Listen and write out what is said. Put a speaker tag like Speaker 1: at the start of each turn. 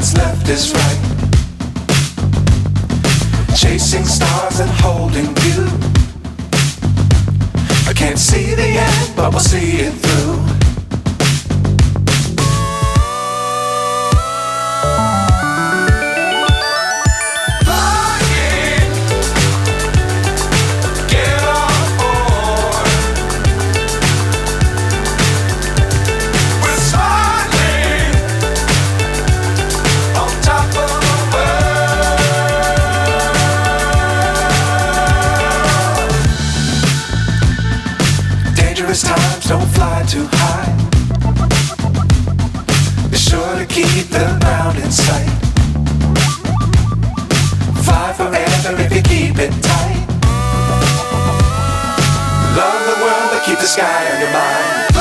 Speaker 1: what's left is right. Chasing stars and holding you. I can't see the end, but we'll see it through. Times don't fly too high. Be sure to keep the ground in sight. Fly forever if you keep it tight. Love the world but keep the sky on your mind.